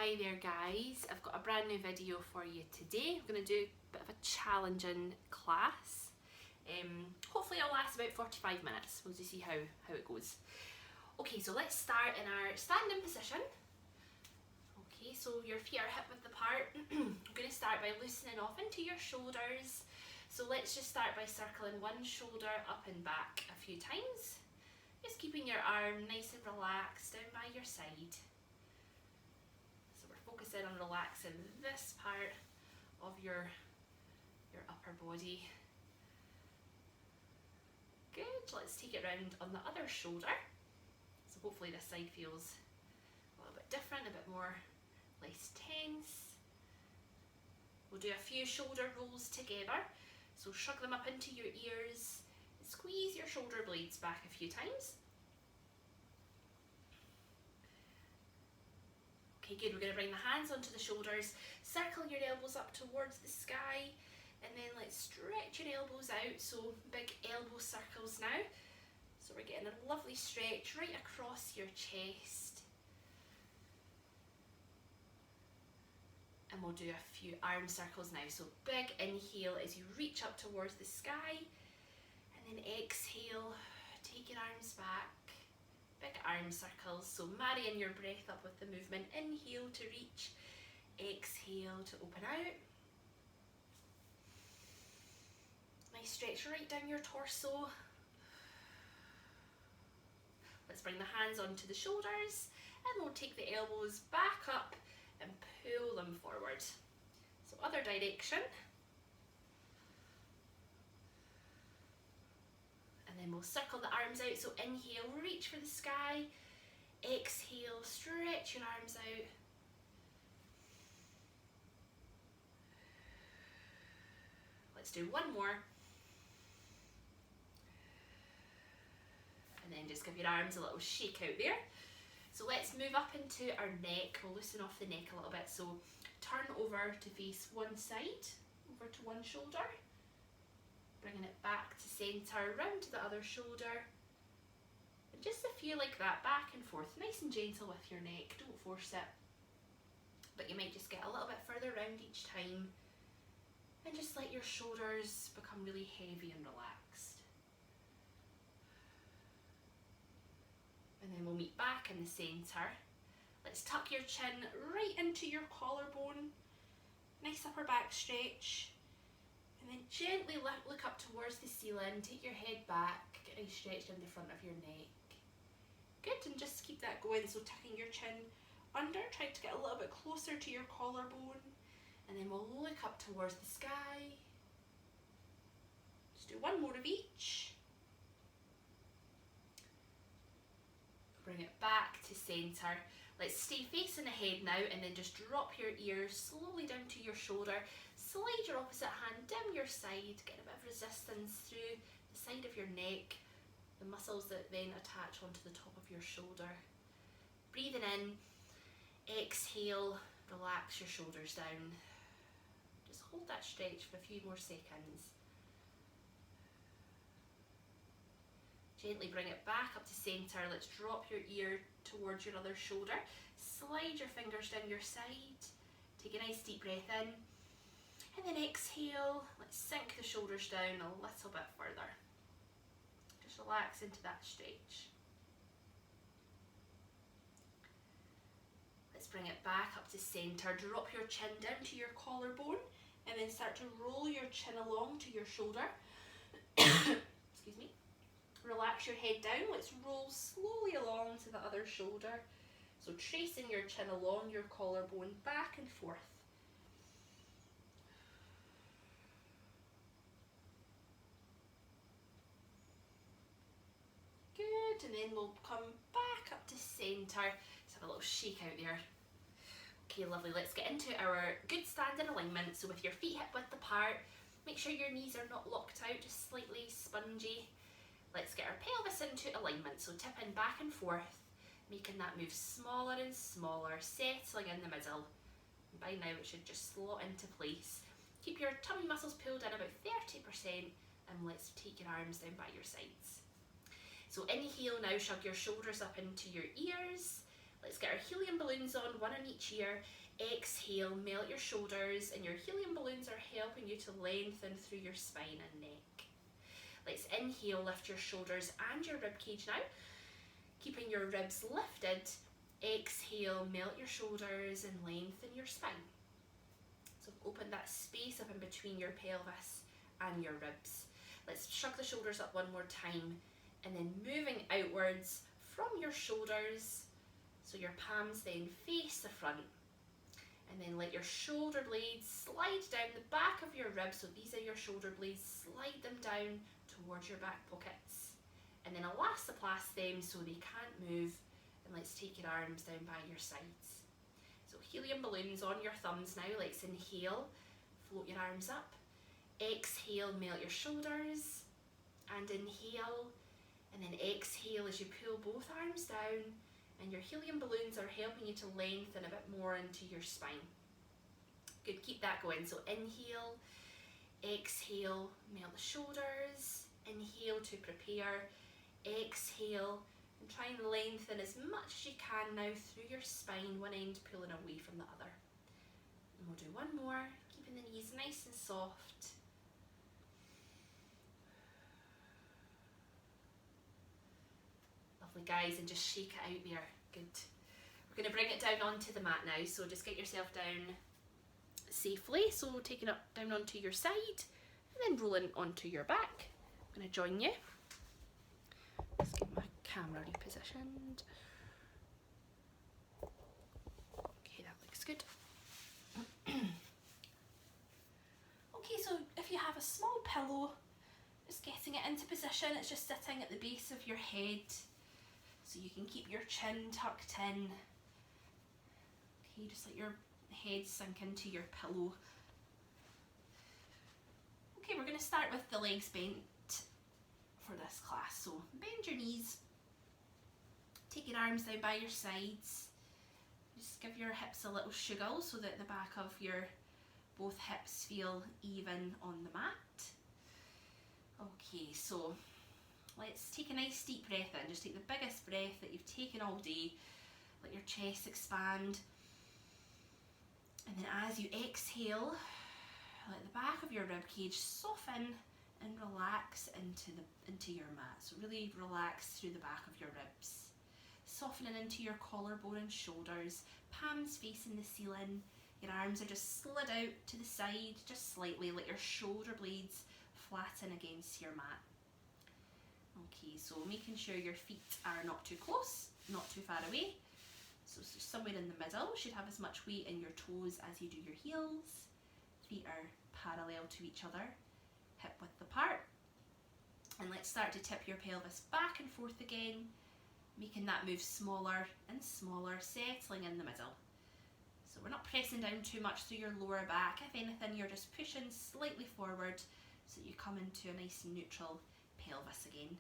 Hi there guys, I've got a brand new video for you today. I'm going to do a bit of a challenging class. Hopefully it'll last about 45 minutes. We'll just see how it goes. Okay, so let's start in our standing position. Okay, so your feet are hip width apart. I'm going to start by loosening off into your shoulders. So let's just start by circling one shoulder up and back a few times. Just keeping your arm nice and relaxed down by your side. So we're focusing on relaxing this part of your upper body. Good, let's take it round on the other shoulder. So hopefully this side feels a little bit different, a bit more less tense. We'll do a few shoulder rolls together. So shrug them up into your ears, squeeze your shoulder blades back a few times. Okay, good, we're going to bring the hands onto the shoulders, circle your elbows up towards the sky, and then let's stretch your elbows out, so big elbow circles now. So we're getting a lovely stretch right across your chest. And we'll do a few arm circles now, so big inhale as you reach up towards the sky, and then exhale, take your arms back. Big arm circles, so marrying your breath up with the movement. Inhale to reach, exhale to open out. Nice stretch right down your torso. Let's bring the hands onto the shoulders and we'll take the elbows back up and pull them forward. So other direction. And then we'll circle the arms out, so inhale, reach for the sky, exhale, stretch your arms out. Let's do one more. And then just give your arms a little shake out there. So let's move up into our neck, we'll loosen off the neck a little bit, so turn over to face one side, over to one shoulder. Bringing it back to centre, round to the other shoulder. And just a few like that, back and forth, nice and gentle with your neck, don't force it. But you might just get a little bit further round each time. And just let your shoulders become really heavy and relaxed. And then we'll meet back in the centre. Let's tuck your chin right into your collarbone. Nice upper back stretch. And then gently look up towards the ceiling, take your head back, get a nice stretch down the front of your neck. Good, and just keep that going, so tucking your chin under, try to get a little bit closer to your collarbone, and then we'll look up towards the sky. Just do one more of each. Bring it back to centre. Let's stay facing ahead now, and then just drop your ears slowly down to your shoulder. Slide your opposite hand down your side, get a bit of resistance through the side of your neck, the muscles that then attach onto the top of your shoulder. Breathing in, exhale, relax your shoulders down. Just hold that stretch for a few more seconds. Gently bring it back up to centre. Let's drop your ear towards your other shoulder. Slide your fingers down your side. Take a nice deep breath in. And then exhale. Let's sink the shoulders down a little bit further. Just relax into that stretch. Let's bring it back up to centre. Drop your chin down to your collarbone. And then start to roll your chin along to your shoulder. Excuse me. Relax your head down, let's roll slowly along to the other shoulder. So tracing your chin along your collarbone, back and forth. Good, and then we'll come back up to centre. Let's have a little shake out there. Okay, lovely, let's get into our good standing alignment. So with your feet hip width apart, make sure your knees are not locked out, just slightly spongy. Let's get our pelvis into alignment, so tipping back and forth, making that move smaller and smaller, settling in the middle. And by now it should just slot into place. Keep your tummy muscles pulled in about 30%, and let's take your arms down by your sides. So inhale now, shrug your shoulders up into your ears. Let's get our helium balloons on, one in each ear. Exhale, melt your shoulders, and your helium balloons are helping you to lengthen through your spine and neck. Let's inhale, lift your shoulders and your rib cage now, keeping your ribs lifted. Exhale, melt your shoulders and lengthen your spine. So open that space up in between your pelvis and your ribs. Let's shrug the shoulders up one more time, and then moving outwards from your shoulders, so your palms then face the front. And then let your shoulder blades slide down the back of your ribs, so these are your shoulder blades, slide them down towards your back pockets. And then elastoplast them so they can't move, and let's take your arms down by your sides. So helium balloons on your thumbs now. Let's inhale, float your arms up. Exhale, melt your shoulders, and inhale, and then exhale as you pull both arms down, and your helium balloons are helping you to lengthen a bit more into your spine. Good, keep that going. So inhale, exhale, melt the shoulders, inhale to prepare, exhale, and try and lengthen as much as you can now through your spine, one end pulling away from the other. And we'll do one more, keeping the knees nice and soft. Lovely, guys, and just shake it out there. Good. We're going to bring it down onto the mat now, so just get yourself down safely. So taking it down onto your side and then rolling onto your back. I'm going to join you. Let's get my camera repositioned. Okay, that looks good. Okay, so if you have a small pillow, just getting it into position, it's just sitting at the base of your head, so you can keep your chin tucked in. Okay, just let your head sink into your pillow. Okay, we're going to start with the legs bent for this class. So bend your knees, take your arms down by your sides, just give your hips a little shuggle so that the back of your both hips feel even on the mat. Okay, so let's take a nice deep breath in. Just take the biggest breath that you've taken all day. Let your chest expand. And then as you exhale, let the back of your rib cage soften and relax into your mat. So really relax through the back of your ribs. Softening into your collarbone and shoulders, palms facing the ceiling. Your arms are just slid out to the side, just slightly. Let your shoulder blades flatten against your mat. Okay, so making sure your feet are not too close, not too far away. So somewhere in the middle, should have as much weight in your toes as you do your heels. Feet are parallel to each other, hip width apart. And let's start to tip your pelvis back and forth again, making that move smaller and smaller, settling in the middle. So we're not pressing down too much through your lower back. If anything, you're just pushing slightly forward so that you come into a nice neutral pelvis again.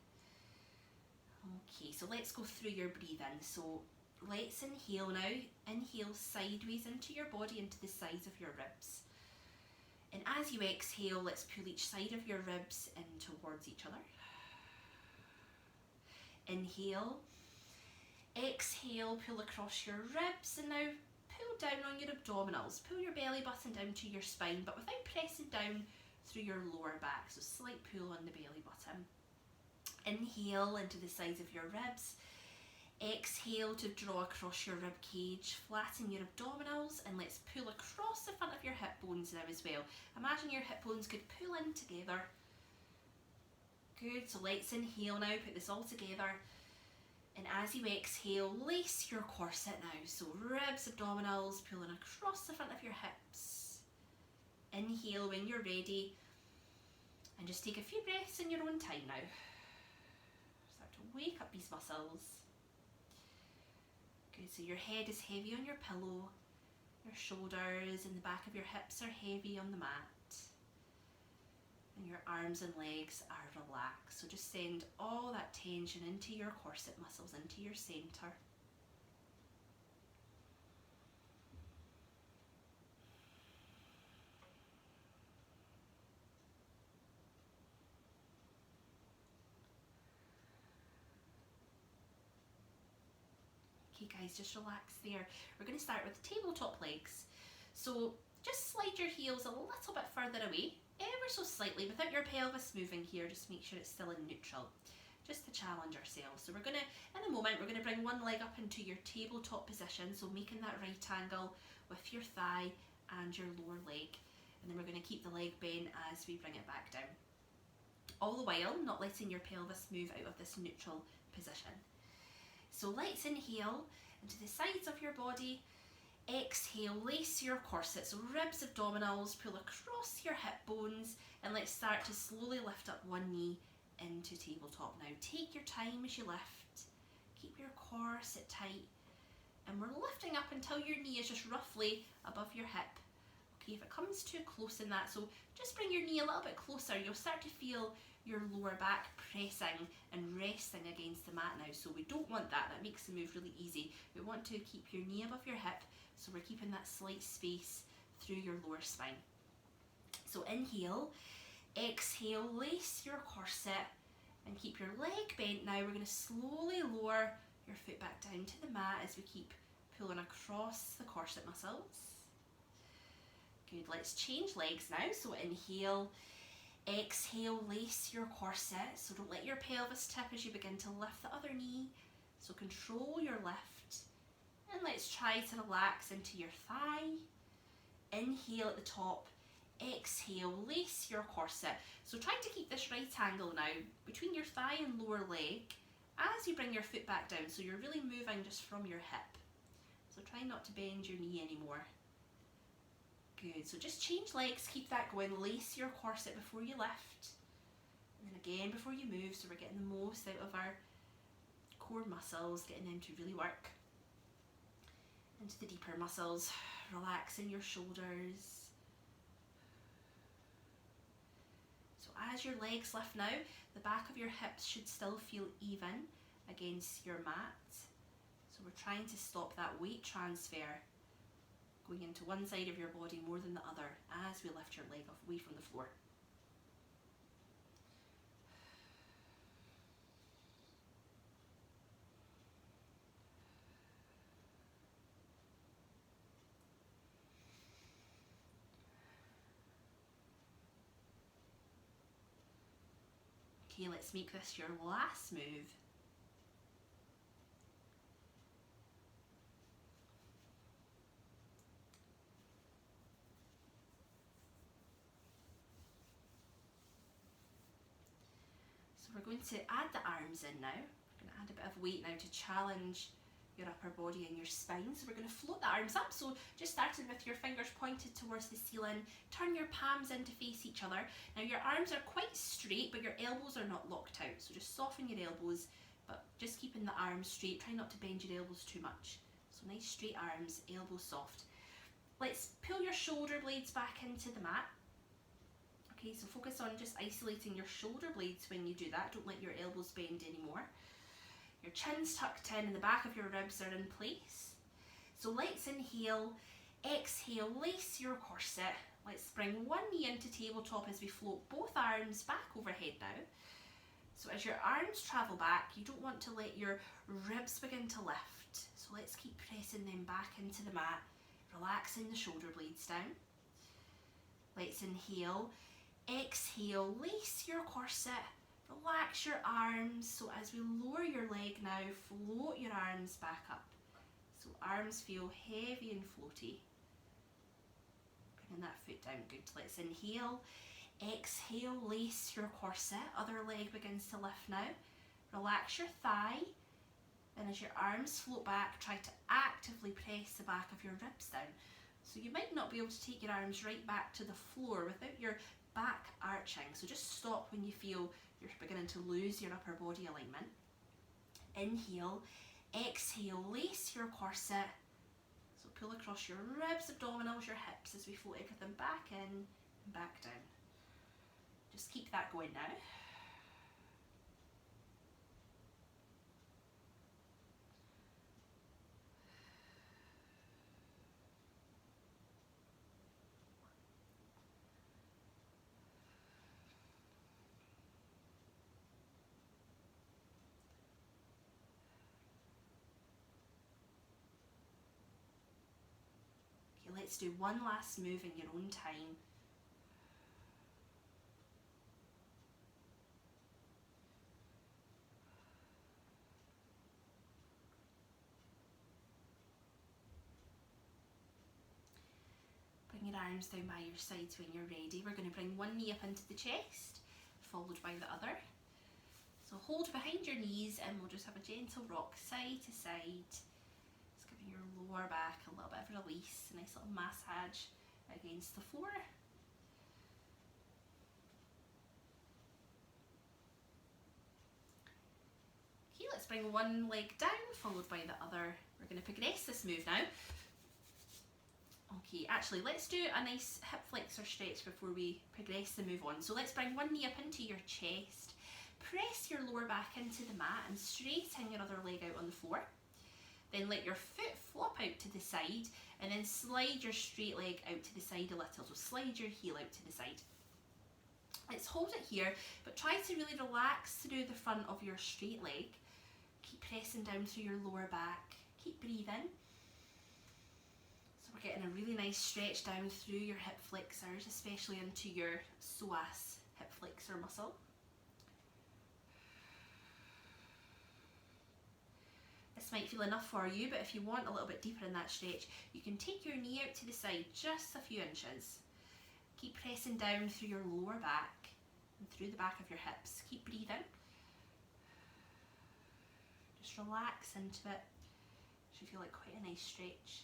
Okay, so let's go through your breathing. So let's inhale now. Inhale sideways into your body, into the sides of your ribs. And as you exhale, let's pull each side of your ribs in towards each other. Inhale. Exhale, pull across your ribs, and now pull down on your abdominals. Pull your belly button down to your spine, but without pressing down through your lower back. So slight pull on the belly button. Inhale into the sides of your ribs. Exhale to draw across your rib cage, flatten your abdominals, and let's pull across the front of your hip bones now as well. Imagine your hip bones could pull in together. Good, so let's inhale now, put this all together. And as you exhale, lace your corset now. So ribs, abdominals, pulling across the front of your hips. Inhale when you're ready. And just take a few breaths in your own time now. Start to wake up these muscles. Good, so your head is heavy on your pillow. Your shoulders and the back of your hips are heavy on the mat. And your arms and legs are relaxed. So just send all that tension into your corset muscles, into your center. Okay guys, just relax there. We're going to start with tabletop legs. So just slide your heels a little bit further away, ever so slightly, without your pelvis moving here. Just make sure it's still in neutral, just to challenge ourselves. So we're going to, in a moment, we're going to bring one leg up into your tabletop position, so making that right angle with your thigh and your lower leg. And then we're going to keep the leg bent as we bring it back down. All the while not letting your pelvis move out of this neutral position. So let's inhale into the sides of your body. Exhale, lace your corset, so ribs, abdominals, pull across your hip bones, and let's start to slowly lift up one knee into tabletop now. Take your time as you lift. Keep your corset tight. And we're lifting up until your knee is just roughly above your hip. Okay, if it comes too close in that, so just bring your knee a little bit closer, you'll start to feel your lower back pressing and resting against the mat now. So we don't want that, that makes the move really easy. We want to keep your knee above your hip, so we're keeping that slight space through your lower spine. So inhale, exhale, lace your corset and keep your leg bent now. We're going to slowly lower your foot back down to the mat as we keep pulling across the corset muscles. Good, let's change legs now. So inhale, exhale, lace your corset. So don't let your pelvis tip as you begin to lift the other knee. So control your lift. And let's try to relax into your thigh. Inhale at the top, exhale, lace your corset. So try to keep this right angle now between your thigh and lower leg as you bring your foot back down. So you're really moving just from your hip. So try not to bend your knee anymore. Good, so just change legs, keep that going, lace your corset before you lift. And then again before you move, so we're getting the most out of our core muscles, getting them to really work. Into the deeper muscles, relaxing your shoulders. So as your legs lift now, the back of your hips should still feel even against your mat. So we're trying to stop that weight transfer going into one side of your body more than the other as we lift your leg away from the floor. Okay, let's make this your last move. So we're going to add the arms in now. We're going to add a bit of weight now to challenge your upper body and your spine. So we're going to float the arms up. So just starting with your fingers pointed towards the ceiling, turn your palms in to face each other. Now your arms are quite straight, but your elbows are not locked out. So just soften your elbows, but just keeping the arms straight. Try not to bend your elbows too much. So nice straight arms, elbows soft. Let's pull your shoulder blades back into the mat. Okay, so focus on just isolating your shoulder blades when you do that. Don't let your elbows bend anymore. Your chin's tucked in and the back of your ribs are in place. So let's inhale, exhale, lace your corset. Let's bring one knee into tabletop as we float both arms back overhead now. So as your arms travel back, you don't want to let your ribs begin to lift. So let's keep pressing them back into the mat, relaxing the shoulder blades down. Let's inhale, exhale, lace your corset. Relax your arms, so as we lower your leg now, float your arms back up. So arms feel heavy and floaty. Bringing that foot down, good. Let's inhale, exhale, lace your corset. Other leg begins to lift now. Relax your thigh. Then as your arms float back, try to actively press the back of your ribs down. So you might not be able to take your arms right back to the floor without your back arching. So just stop when you feel you're beginning to lose your upper body alignment. Inhale, exhale, lace your corset. So pull across your ribs, abdominals, your hips as we float everything back in and back down. Just keep that going now. Let's do one last move in your own time. Bring your arms down by your sides when you're ready. We're going to bring one knee up into the chest, followed by the other. So hold behind your knees and we'll just have a gentle rock side to side. Just giving your lower back a little bit of a release, a nice little massage against the floor. Okay, let's bring one leg down, followed by the other. We're going to progress this move now. Okay, actually let's do a nice hip flexor stretch before we progress the move on. So let's bring one knee up into your chest. Press your lower back into the mat and straighten your other leg out on the floor. Then let your foot flop out to the side and then slide your straight leg out to the side a little. So slide your heel out to the side. Let's hold it here, but try to really relax through the front of your straight leg. Keep pressing down through your lower back. Keep breathing. So we're getting a really nice stretch down through your hip flexors, especially into your psoas hip flexor muscle. This might feel enough for you, but if you want a little bit deeper in that stretch, you can take your knee out to the side just a few inches. Keep pressing down through your lower back and through the back of your hips. Keep breathing. Just relax into it. Should feel like quite a nice stretch.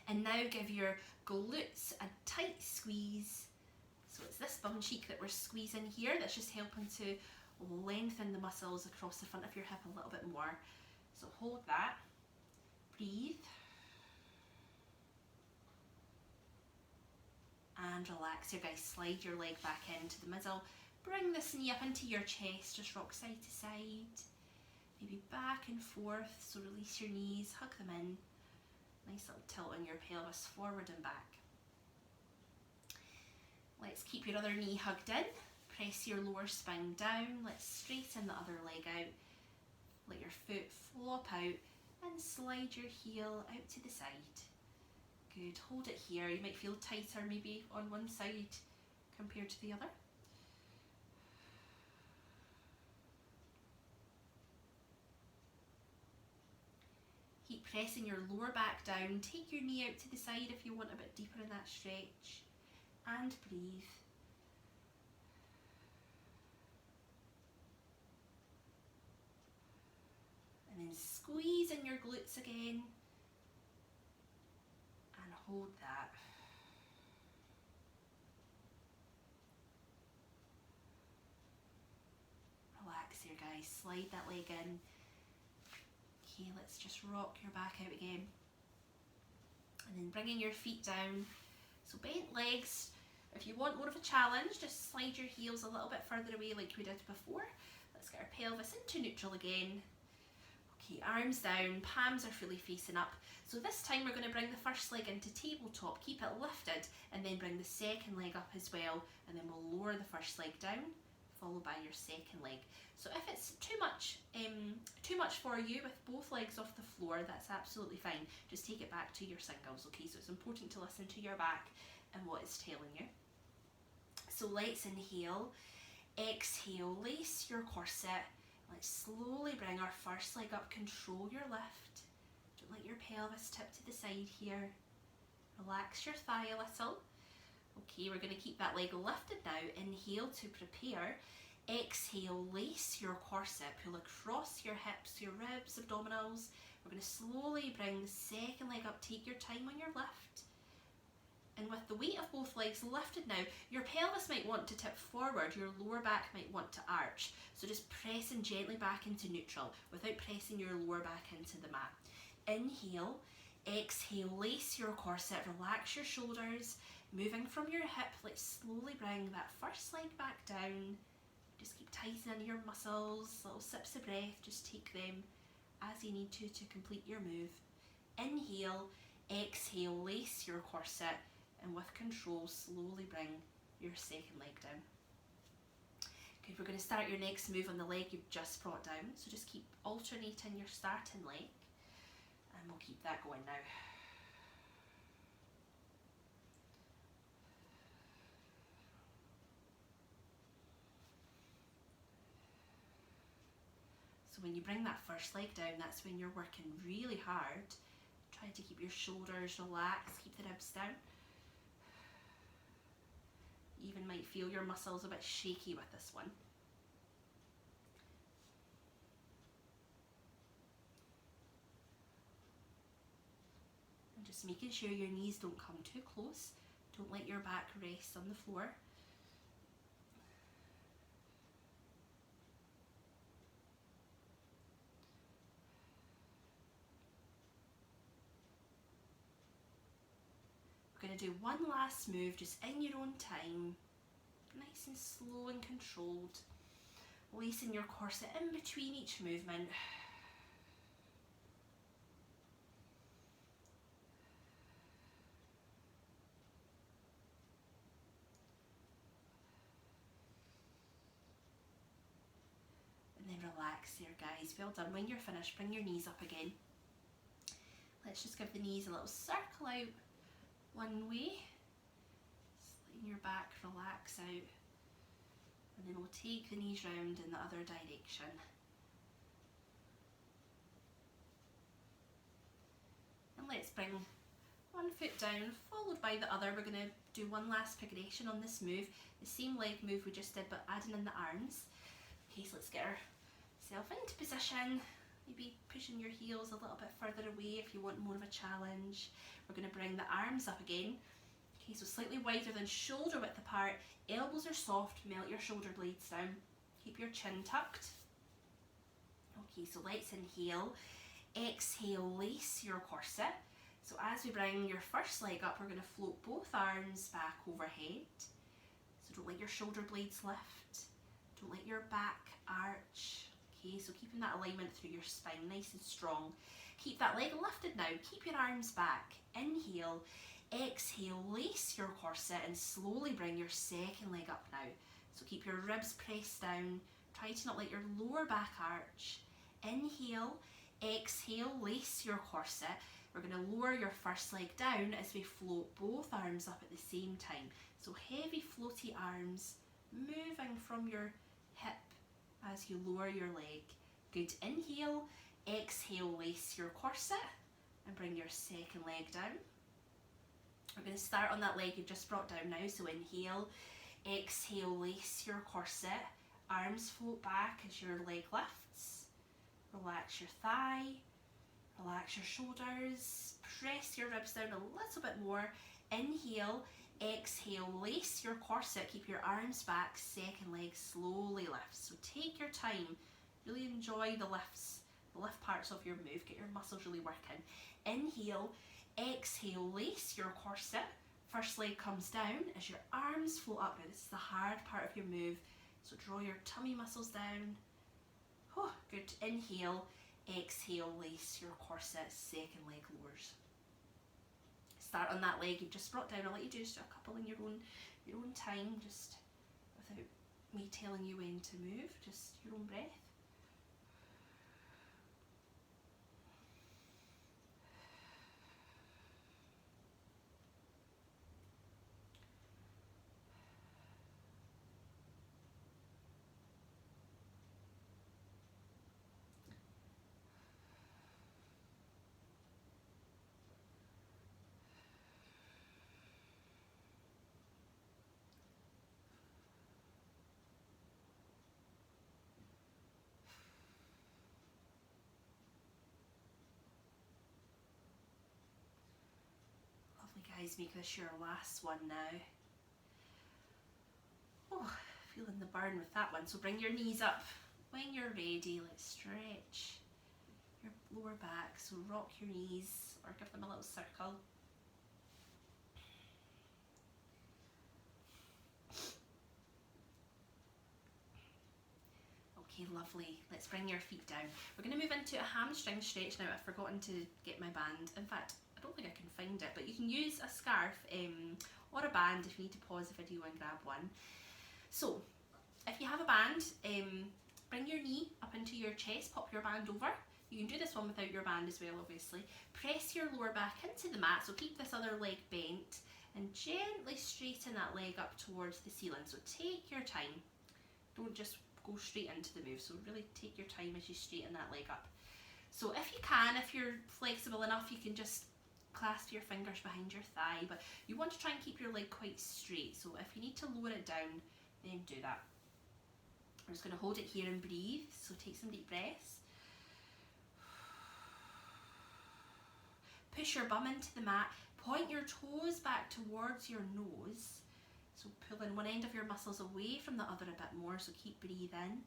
And now give your glutes a tight squeeze. So it's this bum cheek that we're squeezing here that's just helping to lengthen the muscles across the front of your hip a little bit more. So hold that, breathe, and relax here guys. Slide your leg back into the middle, bring this knee up into your chest, just rock side to side, maybe back and forth, so release your knees, hug them in, nice little tilt on your pelvis, forward and back. Let's keep your other knee hugged in. Press your lower spine down. Let's straighten the other leg out. Let your foot flop out and slide your heel out to the side. Good. Hold it here. You might feel tighter maybe on one side compared to the other. Keep pressing your lower back down. Take your knee out to the side if you want a bit deeper in that stretch. And breathe. And then squeeze in your glutes again. And hold that. Relax here guys. Slide that leg in. Okay, let's just rock your back out again. And then bringing your feet down. So bent legs. If you want more of a challenge, just slide your heels a little bit further away like we did before. Let's get our pelvis into neutral again. Okay, arms down, palms are fully facing up. So this time we're going to bring the first leg into tabletop, keep it lifted, and then bring the second leg up as well, and then we'll lower the first leg down, followed by your second leg. So if it's too much for you with both legs off the floor, that's absolutely fine. Just take it back to your singles, okay? So it's important to listen to your back and what it's telling you. So let's inhale, exhale, lace your corset. Let's slowly bring our first leg up, control your lift. Don't let your pelvis tip to the side here. Relax your thigh a little. Okay, we're going to keep that leg lifted now. Inhale to prepare. Exhale, lace your corset, pull across your hips, your ribs, abdominals. We're going to slowly bring the second leg up, take your time on your lift. And with the weight of both legs lifted now, your pelvis might want to tip forward, your lower back might want to arch. So just pressing gently back into neutral without pressing your lower back into the mat. Inhale, exhale, lace your corset, relax your shoulders. Moving from your hip, let's slowly bring that first leg back down. Just keep tightening your muscles, little sips of breath, just take them as you need to complete your move. Inhale, exhale, lace your corset, and with control, slowly bring your second leg down. Okay, we're going to start your next move on the leg you've just brought down, so just keep alternating your starting leg. And we'll keep that going now. So when you bring that first leg down, that's when you're working really hard. Try to keep your shoulders relaxed, keep the ribs down. You even might feel your muscles a bit shaky with this one. And just making sure your knees don't come too close. Don't let your back rest on the floor. We're going to do one last move just in your own time, nice and slow and controlled, lacing your corset in between each movement. And then relax there, guys. Well done. When you're finished, bring your knees up again. Let's just give the knees a little circle out one way, just letting your back relax out, and then we'll take the knees round in the other direction. And let's bring one foot down, followed by the other. We're going to do one last progression on this move, the same leg move we just did, but adding in the arms. Okay, so let's get ourselves into position. Maybe pushing your heels a little bit further away if you want more of a challenge. We're going to bring the arms up again. Okay, so slightly wider than shoulder width apart. Elbows are soft, melt your shoulder blades down. Keep your chin tucked. Okay, so let's inhale. Exhale, lace your corset. So as we bring your first leg up, we're going to float both arms back overhead. So don't let your shoulder blades lift. Don't let your back arch. Okay, so keeping that alignment through your spine nice and strong. Keep that leg lifted now. Keep your arms back. Inhale. Exhale, lace your corset and slowly bring your second leg up now. So keep your ribs pressed down. Try to not let your lower back arch. Inhale. Exhale, lace your corset. We're going to lower your first leg down as we float both arms up at the same time. So heavy floaty arms moving from your hip as you lower your leg. Good. Inhale, exhale, lace your corset and bring your second leg down. We're going to start on that leg you've just brought down now. So inhale, exhale, lace your corset. Arms float back as your leg lifts. Relax your thigh, relax your shoulders, press your ribs down a little bit more. Inhale, exhale, lace your corset, keep your arms back, second leg slowly lifts. So take your time, really enjoy the lifts, the lift parts of your move, get your muscles really working. Inhale, exhale, lace your corset, first leg comes down as your arms float up. Now this is the hard part of your move, so draw your tummy muscles down. Oh, good. Inhale, exhale, lace your corset, second leg lowers. Start on that leg you've just brought down. I'll let you do just a couple in your own time, just without me telling you when to move, just your own breath. Guys, make this your last one now. Oh, feeling the burn with that one. So bring your knees up when you're ready. Let's stretch your lower back. So rock your knees or give them a little circle. Okay, lovely. Let's bring your feet down. We're going to move into a hamstring stretch now. I've forgotten to get my band. In fact, I don't think I can find it, but you can use a scarf or a band if you need to pause the video and grab one. So, if you have a band, bring your knee up into your chest, pop your band over, You can do this one without your band as well, obviously. Press your lower back into the mat, so keep this other leg bent and gently straighten that leg up towards the ceiling. So take your time. Don't just go straight into the move. So really take your time as you straighten that leg up. So if you can, if you're flexible enough, you can just clasp your fingers behind your thigh, but you want to try and keep your leg quite straight. So if you need to lower it down, then do that. I'm just going to hold it here and breathe. So take some deep breaths. Push your bum into the mat. Point your toes back towards your nose. So pull in one end of your muscles away from the other a bit more. So keep breathing.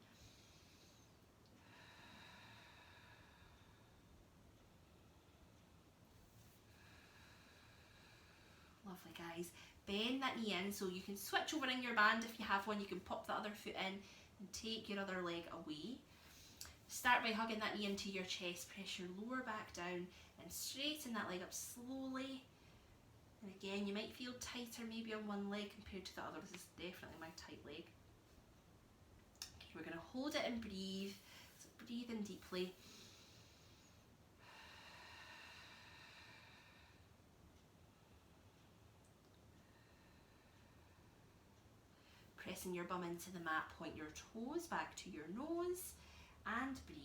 Lovely, guys. Bend that knee in, so you can switch over in your band if you have one. You can pop the other foot in and take your other leg away. Start by hugging that knee into your chest. Press your lower back down and straighten that leg up slowly. And again, you might feel tighter maybe on one leg compared to the other. This is definitely my tight leg. Okay, we're going to hold it and breathe. So breathe in deeply. Pressing your bum into the mat, point your toes back to your nose and breathe.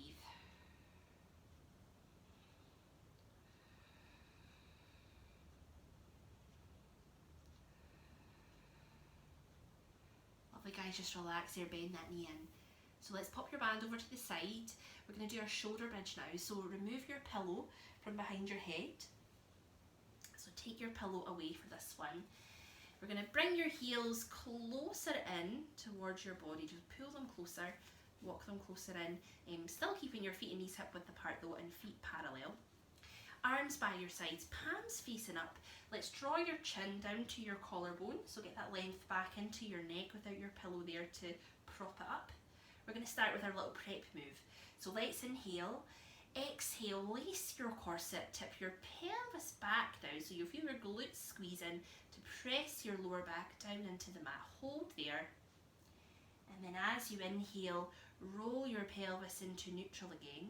Lovely, guys, just relax there, bend that knee in. So let's pop your band over to the side. We're going to do our shoulder bridge now. So remove your pillow from behind your head. So take your pillow away for this one. We're going to bring your heels closer in towards your body. Just pull them closer, walk them closer in. Still keeping your feet and knees hip width apart though, and feet parallel. Arms by your sides, palms facing up. Let's draw your chin down to your collarbone. So get that length back into your neck without your pillow there to prop it up. We're going to start with our little prep move. So let's inhale. Exhale, lace your corset, tip your pelvis back down so you'll feel your glutes squeezing to press your lower back down into the mat. Hold there. And then as you inhale, roll your pelvis into neutral again.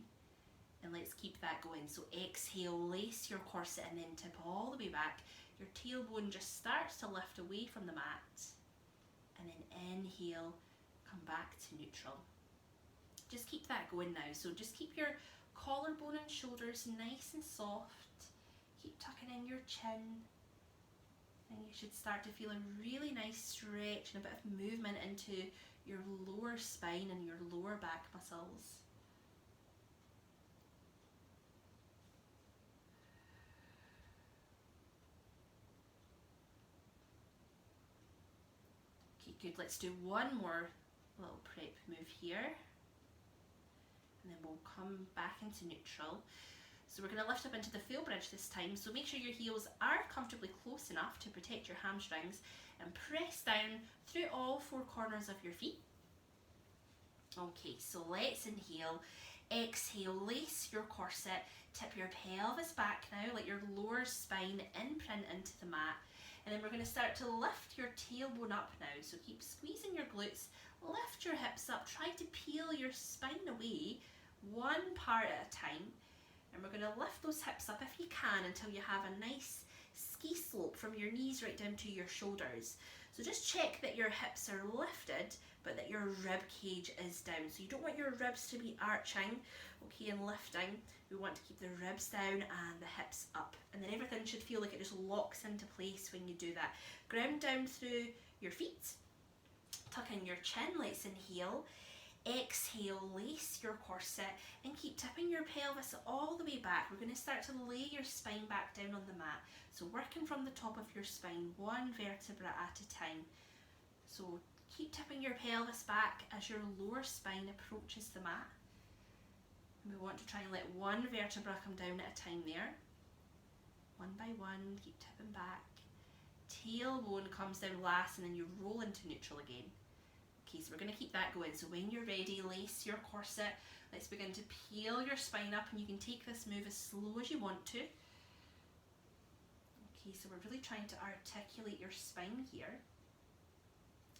And let's keep that going. So exhale, lace your corset and then tip all the way back. Your tailbone just starts to lift away from the mat. And then inhale, come back to neutral. Just keep that going now. So just keep your collarbone and shoulders nice and soft. Keep tucking in your chin. And you should start to feel a really nice stretch and a bit of movement into your lower spine and your lower back muscles. Okay, good. Let's do one more little prep move here. And then we'll come back into neutral. So we're going to lift up into the full bridge this time. So make sure your heels are comfortably close enough to protect your hamstrings, and press down through all four corners of your feet. Okay, so let's inhale. Exhale, lace your corset, tip your pelvis back now, let your lower spine imprint into the mat. And then we're going to start to lift your tailbone up now. So keep squeezing your glutes, lift your hips up, try to peel your spine away one part at a time. And we're going to lift those hips up if you can until you have a nice ski slope from your knees right down to your shoulders. So just check that your hips are lifted but that your rib cage is down. So you don't want your ribs to be arching, okay, and lifting. We want to keep the ribs down and the hips up. And then everything should feel like it just locks into place when you do that. Ground down through your feet. Tuck in your chin, let's inhale. Exhale, lace your corset and keep tipping your pelvis all the way back. We're going to start to lay your spine back down on the mat. So working from the top of your spine, one vertebra at a time. So keep tipping your pelvis back as your lower spine approaches the mat. And we want to try and let one vertebra come down at a time there. One by one, keep tipping back. Tailbone comes down last and then you roll into neutral again. Okay, so we're going to keep that going. So when you're ready, lace your corset. Let's begin to peel your spine up, and you can take this move as slow as you want to. Okay, so we're really trying to articulate your spine here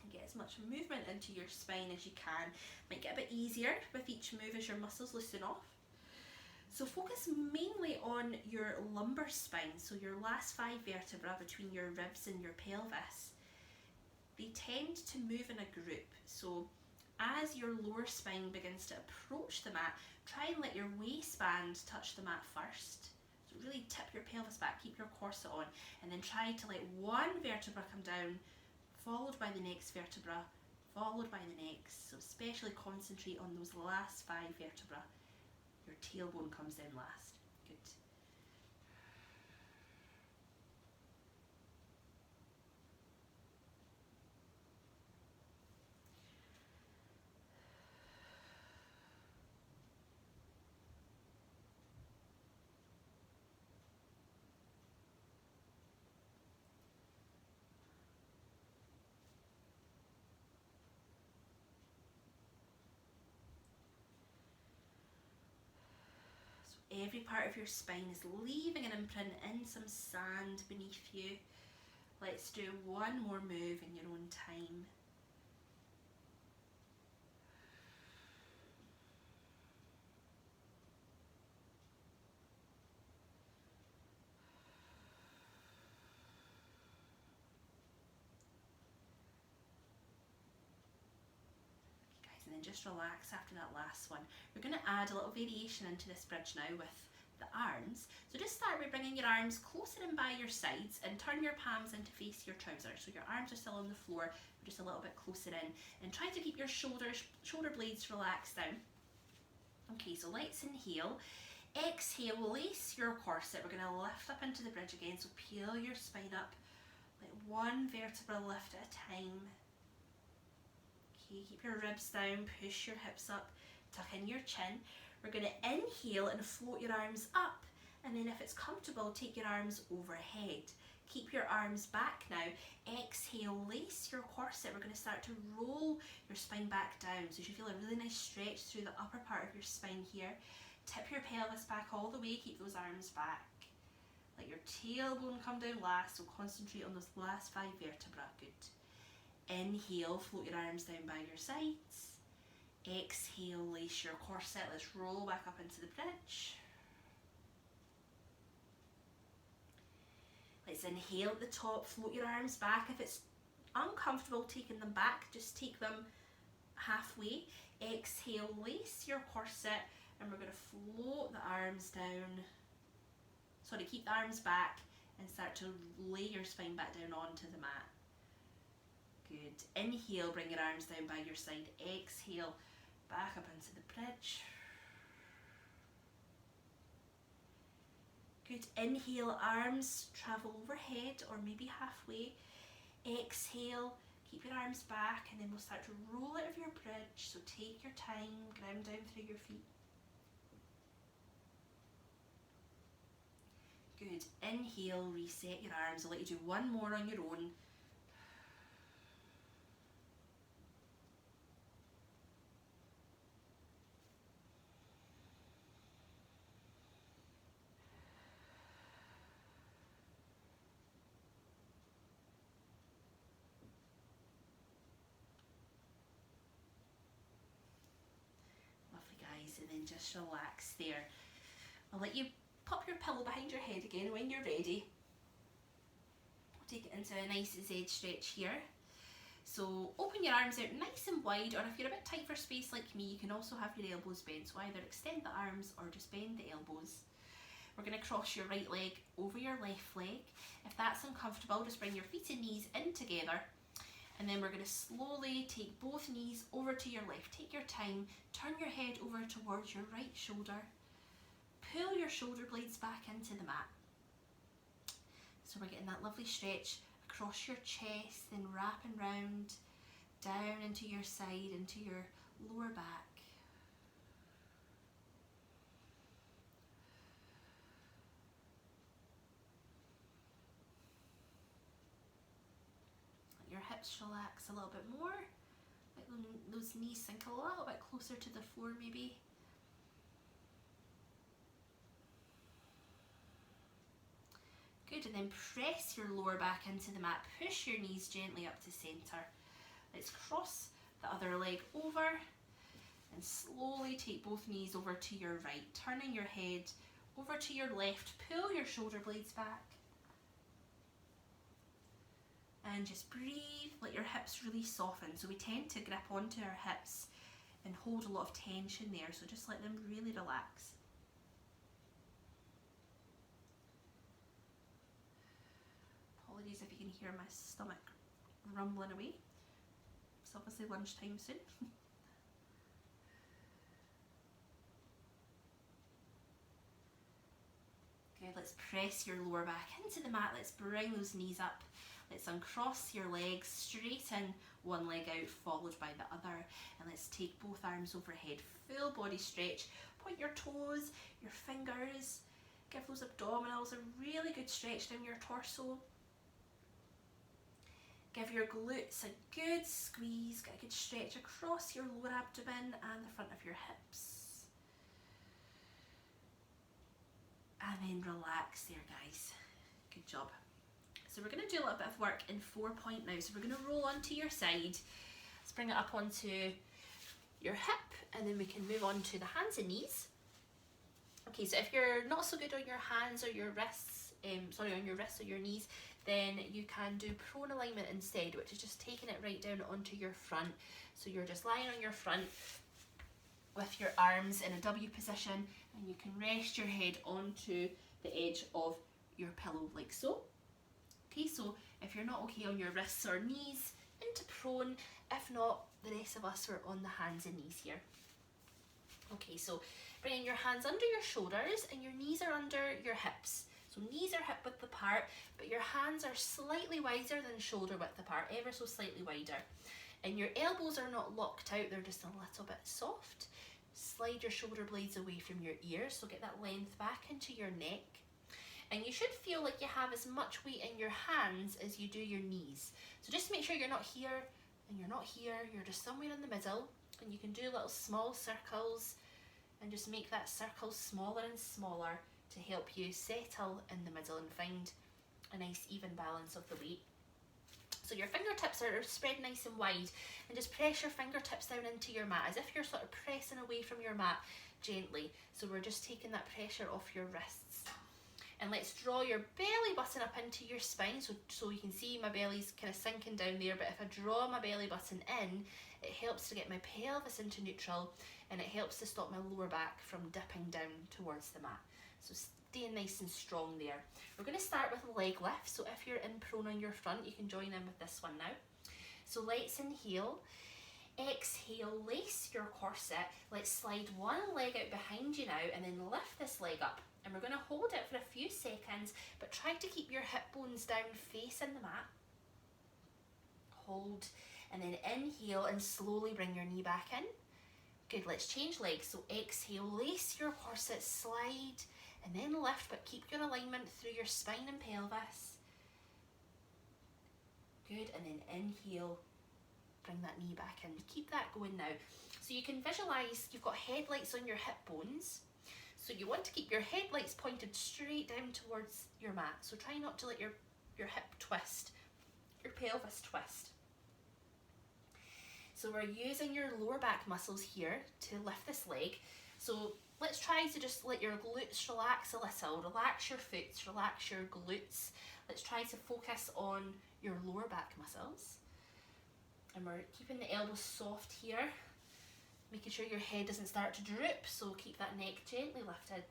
and get as much movement into your spine as you can. Might get a bit easier with each move as your muscles loosen off. So focus mainly on your lumbar spine, so your last 5 vertebrae between your ribs and your pelvis. They tend to move in a group, so as your lower spine begins to approach the mat, try and let your waistband touch the mat first. So really tip your pelvis back, keep your corset on, and then try to let one vertebra come down, followed by the next vertebra, followed by the next. So especially concentrate on those last 5 vertebrae. Your tailbone comes in last. Good. Every part of your spine is leaving an imprint in some sand beneath you. Let's do one more move in your own time. And then just relax after that last one. We're going to add a little variation into this bridge now with the arms. So just start by bringing your arms closer in by your sides and turn your palms in to face your trousers. So your arms are still on the floor, just a little bit closer in. And try to keep your shoulder blades relaxed down. Okay, so let's inhale. Exhale, lace your corset. We're going to lift up into the bridge again. So peel your spine up. Let one vertebra lift at a time. Okay, keep your ribs down, push your hips up, tuck in your chin. We're going to inhale and float your arms up, and then if it's comfortable, take your arms overhead. Keep your arms back now. Exhale, lace your corset. We're going to start to roll your spine back down. So you should feel a really nice stretch through the upper part of your spine here. Tip your pelvis back all the way, keep those arms back. Let your tailbone come down last, so concentrate on those last 5 vertebrae. Good. Inhale, float your arms down by your sides. Exhale, lace your corset. Let's roll back up into the bridge. Let's inhale at the top, float your arms back. If it's uncomfortable taking them back, just take them halfway. Exhale, lace your corset, and we're going to float the arms down. Sorry, keep the arms back and start to lay your spine back down onto the mat. Good. Inhale, bring your arms down by your side. Exhale, back up into the bridge. Good. Inhale, arms travel overhead or maybe halfway. Exhale, keep your arms back, and then we'll start to roll out of your bridge. So take your time, ground down through your feet. Good. Inhale, reset your arms. I'll let you do one more on your own. And then just relax there. I'll let you pop your pillow behind your head again when you're ready. We'll take it into a nice Z stretch here. So open your arms out nice and wide, or if you're a bit tight for space like me, you can also have your elbows bent. So either extend the arms or just bend the elbows. We're going to cross your right leg over your left leg. If that's uncomfortable, just bring your feet and knees in together. And then we're going to slowly take both knees over to your left. Take your time, turn your head over towards your right shoulder. Pull your shoulder blades back into the mat. So we're getting that lovely stretch across your chest, then wrapping round, down into your side, into your lower back. Your hips relax a little bit more, let those knees sink a little bit closer to the floor maybe. Good, and then press your lower back into the mat, push your knees gently up to centre. Let's cross the other leg over, And slowly take both knees over to your right, turning your head over to your left. Pull your shoulder blades back. And just breathe, let your hips really soften. So we tend to grip onto our hips and hold a lot of tension there, so just let them really relax. Apologies if you can hear my stomach rumbling away. It's obviously lunchtime soon. Good, let's press your lower back into the mat. Let's bring those knees up. Let's uncross your legs, straighten one leg out followed by the other, and let's take both arms overhead, full body stretch. Point your toes, your fingers, give those abdominals a really good stretch down your torso. Give your glutes a good squeeze, get a good stretch across your lower abdomen and the front of your hips. And then relax there, guys. Good job. So we're going to do a little bit of work in 4-point now. So we're going to roll onto your side. Let's bring it up onto your hip, and then we can move on to the hands and knees. Okay, so if you're not so good on your hands or your wrists, on your wrists or your knees, then you can do prone alignment instead, which is just taking it right down onto your front. So you're just lying on your front with your arms in a W position, and you can rest your head onto the edge of your pillow like so. Okay, so if you're not okay on your wrists or knees, into prone. If not, the rest of us are on the hands and knees here. Okay, so bringing your hands under your shoulders and your knees are under your hips. So knees are hip width apart, but your hands are slightly wider than shoulder width apart, ever so slightly wider. And your elbows are not locked out, they're just a little bit soft. Slide your shoulder blades away from your ears, so get that length back into your neck. And you should feel like you have as much weight in your hands as you do your knees. So just make sure you're not here and you're not here, you're just somewhere in the middle. And you can do little small circles and just make that circle smaller and smaller to help you settle in the middle and find a nice even balance of the weight. So your fingertips are spread nice and wide, and just press your fingertips down into your mat as if you're sort of pressing away from your mat gently. So we're just taking that pressure off your wrists. And let's draw your belly button up into your spine, so you can see my belly's kind of sinking down there, but if I draw my belly button in, it helps to get my pelvis into neutral, and it helps to stop my lower back from dipping down towards the mat. So staying nice and strong there. We're going to start with leg lift, so if you're in prone on your front, you can join in with this one now. So let's inhale. Exhale, lace your corset. Let's slide one leg out behind you now, and then lift this leg up. And we're going to hold it for a few seconds, but try to keep your hip bones down facing the mat. Hold, and then inhale and slowly bring your knee back in. Good, let's change legs. So exhale, lace your corset, slide, and then lift, but keep your alignment through your spine and pelvis. Good, and then inhale, bring that knee back in. Keep that going now. So you can visualize you've got headlights on your hip bones. So you want to keep your headlights pointed straight down towards your mat. So try not to let your hip twist, your pelvis twist. So we're using your lower back muscles here to lift this leg. So let's try to just let your glutes relax a little. Relax your foot, relax your glutes. Let's try to focus on your lower back muscles. And we're keeping the elbows soft here. Making sure your head doesn't start to droop, so keep that neck gently lifted.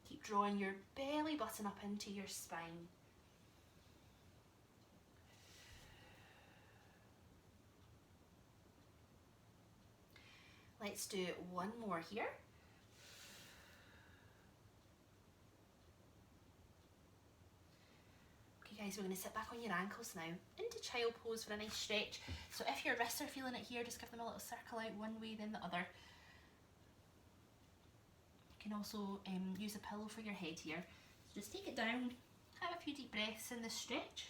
Keep drawing your belly button up into your spine. Let's do one more here. Guys, we're going to sit back on your ankles now into child pose for a nice stretch. So if your wrists are feeling it here, just give them a little circle out one way then the other. You can also use a pillow for your head here. So just take it down, have a few deep breaths in this stretch.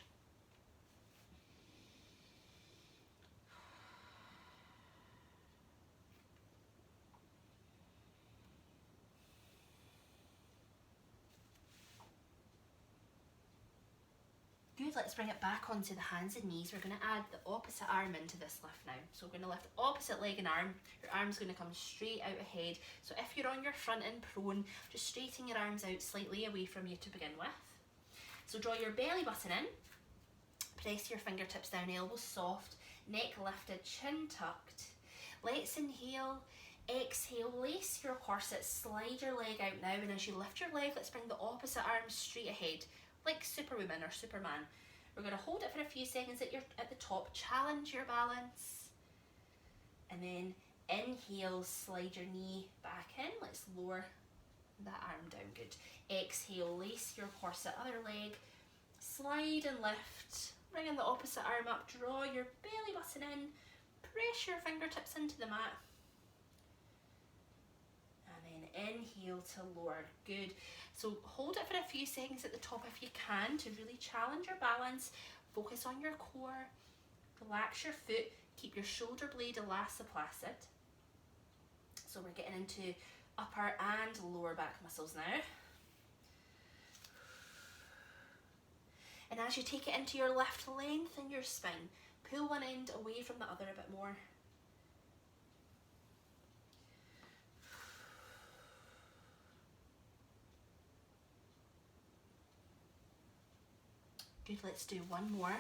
Good, Good, let's bring it back onto the hands and knees. We're going to add the opposite arm into this lift now. So we're going to lift opposite leg and arm. Your arm's going to come straight out ahead. So if you're on your front and prone, just straighten your arms out slightly away from you to begin with. So draw your belly button in. Press your fingertips down, elbows soft, neck lifted, chin tucked. Let's inhale, exhale, lace your corset, slide your leg out now, and as you lift your leg, let's bring the opposite arm straight ahead, like Superwoman or Superman. We're going to hold it for a few seconds at the top, challenge your balance, and then inhale, slide your knee back in. Let's lower that arm down, good. Exhale, lace your corset, other leg, slide and lift. Bring in the opposite arm up, draw your belly button in, press your fingertips into the mat, and then inhale to lower, good. So hold it for a few seconds at the top if you can to really challenge your balance, focus on your core, relax your foot, keep your shoulder blade elastoplacid. So we're getting into upper and lower back muscles now. And as you take it into your left, lengthen your spine. Pull one end away from the other a bit more. Good, let's do one more.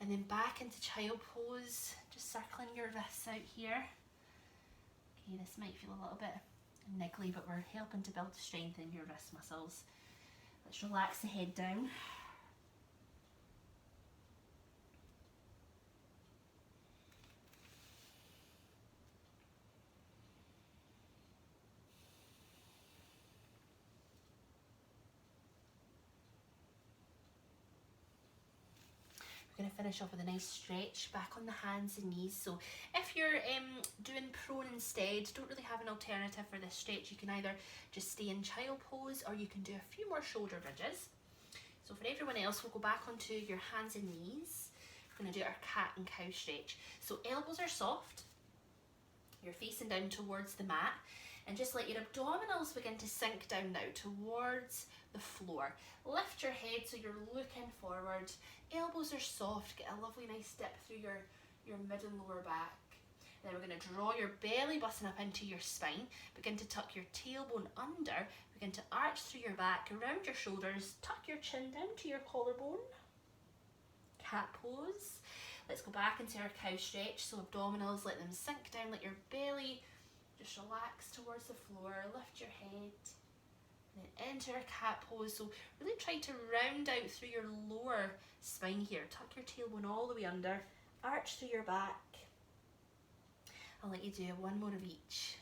And then back into child pose, just circling your wrists out here. Okay, this might feel a little bit niggly, but we're helping to build strength in your wrist muscles. Let's relax the head down. We're going to finish off with a nice stretch back on the hands and knees. So if you're doing prone instead, don't really have an alternative for this stretch, you can either just stay in child pose or you can do a few more shoulder bridges. So for everyone else, we'll go back onto your hands and knees. We're going to do our cat and cow stretch. So elbows are soft, you're facing down towards the mat, and just let your abdominals begin to sink down now towards the floor. Lift your head so you're looking forward. Elbows are soft, get a lovely nice dip through your mid and lower back. Then we're going to draw your belly button up into your spine. Begin to tuck your tailbone under. Begin to arch through your back, around your shoulders. Tuck your chin down to your collarbone. Cat pose. Let's go back into our cow stretch. So abdominals, let them sink down, let your belly just relax towards the floor. Lift your head. And then enter a cat pose. So really try to round out through your lower spine here. Tuck your tailbone all the way under. Arch through your back. I'll let you do one more of each.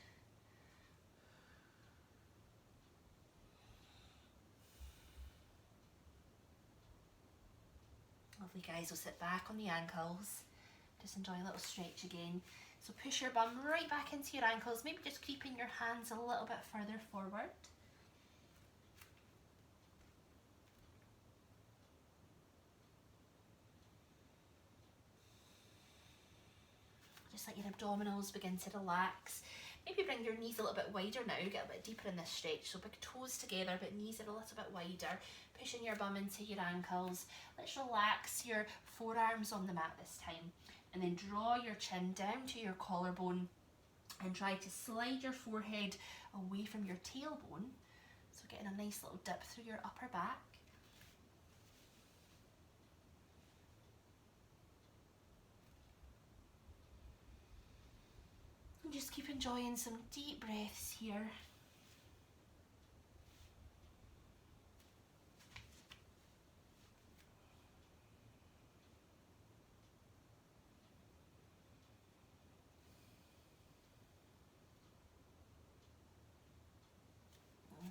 Lovely, guys. We'll sit back on the ankles. Just enjoy a little stretch again. So push your bum right back into your ankles. Maybe just keeping your hands a little bit further forward. Just let your abdominals begin to relax. Maybe bring your knees a little bit wider now, get a bit deeper in this stretch. So big toes together, but knees are a little bit wider. Pushing your bum into your ankles. Let's relax your forearms on the mat this time. And then draw your chin down to your collarbone and try to slide your forehead away from your tailbone. So getting a nice little dip through your upper back. And just keep enjoying some deep breaths here.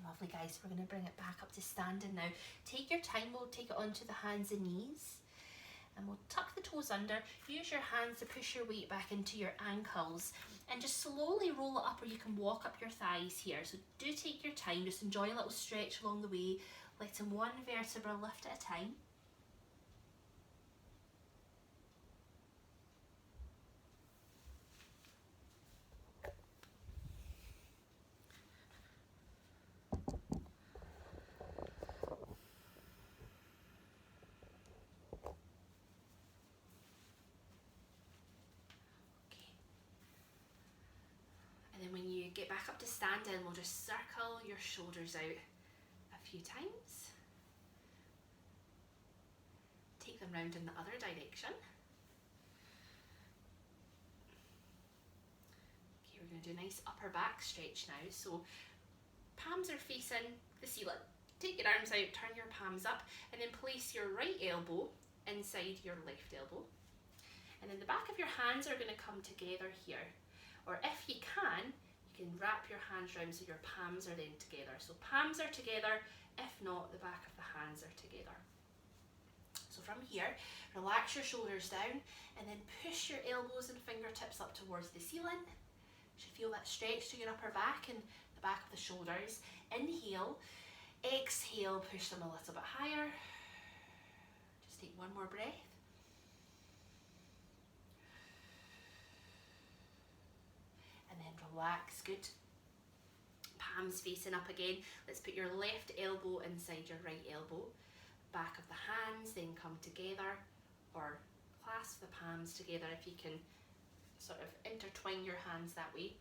Lovely, guys. We're going to bring it back up to standing now. Take your time. We'll take it onto the hands and knees. And we'll tuck the toes under. Use your hands to push your weight back into your ankles. And just slowly roll it up, or you can walk up your thighs here. So do take your time. Just enjoy a little stretch along the way. Letting one vertebra lift at a time. you get back up to standing, we'll just circle your shoulders out a few times. Take them round in the other direction. Okay, we're going to do a nice upper back stretch now. So palms are facing the ceiling. Take your arms out, turn your palms up, and then place your right elbow inside your left elbow. And then the back of your hands are going to come together here. Or if you can wrap your hands around so your palms are then together. So palms are together, if not, the back of the hands are together. So from here, relax your shoulders down and then push your elbows and fingertips up towards the ceiling. You should feel that stretch to your upper back and the back of the shoulders. Inhale, exhale, push them a little bit higher. Just take one more breath. And then relax, good. Palms facing up again. Let's put your left elbow inside your right elbow. Back of the hands then come together, or clasp the palms together if you can sort of intertwine your hands that way.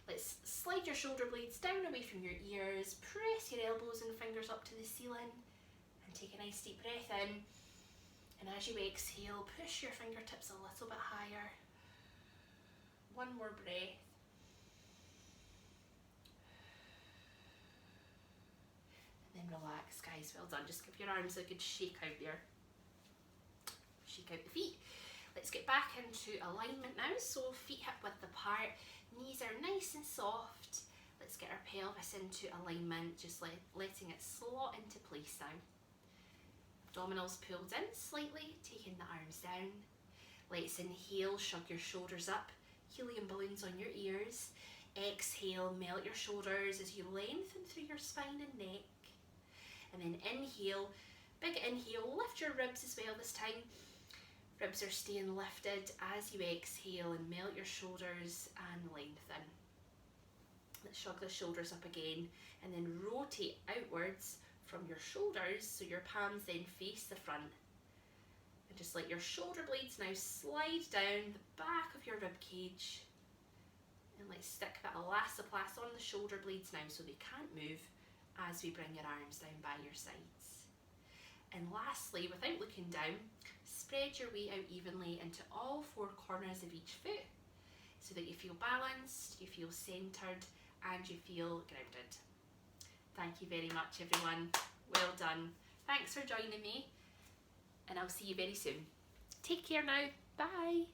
Let's slide your shoulder blades down away from your ears, press your elbows and fingers up to the ceiling, and take a nice deep breath in. And as you exhale, push your fingertips a little bit higher. One more breath. And then relax, guys. Well done. Just give your arms a good shake out there. Shake out the feet. Let's get back into alignment now. So feet hip width apart, knees are nice and soft. Let's get our pelvis into alignment, just letting it slot into place now. Abdominals pulled in slightly, taking the arms down. Let's inhale, shrug your shoulders up, helium balloons on your ears. Exhale, melt your shoulders as you lengthen through your spine and neck. And then inhale, big inhale, lift your ribs as well this time. Ribs are staying lifted as you exhale and melt your shoulders and lengthen. Let's shrug the shoulders up again and then rotate outwards from your shoulders so your palms then face the front. And just let your shoulder blades now slide down the back of your rib cage. And let's stick that elastoplast on the shoulder blades now so they can't move as we bring your arms down by your sides. And lastly, without looking down, spread your weight out evenly into all four corners of each foot so that you feel balanced, you feel centered, and you feel grounded. Thank you very much, everyone. Well done. Thanks for joining me, and I'll see you very soon. Take care now. Bye.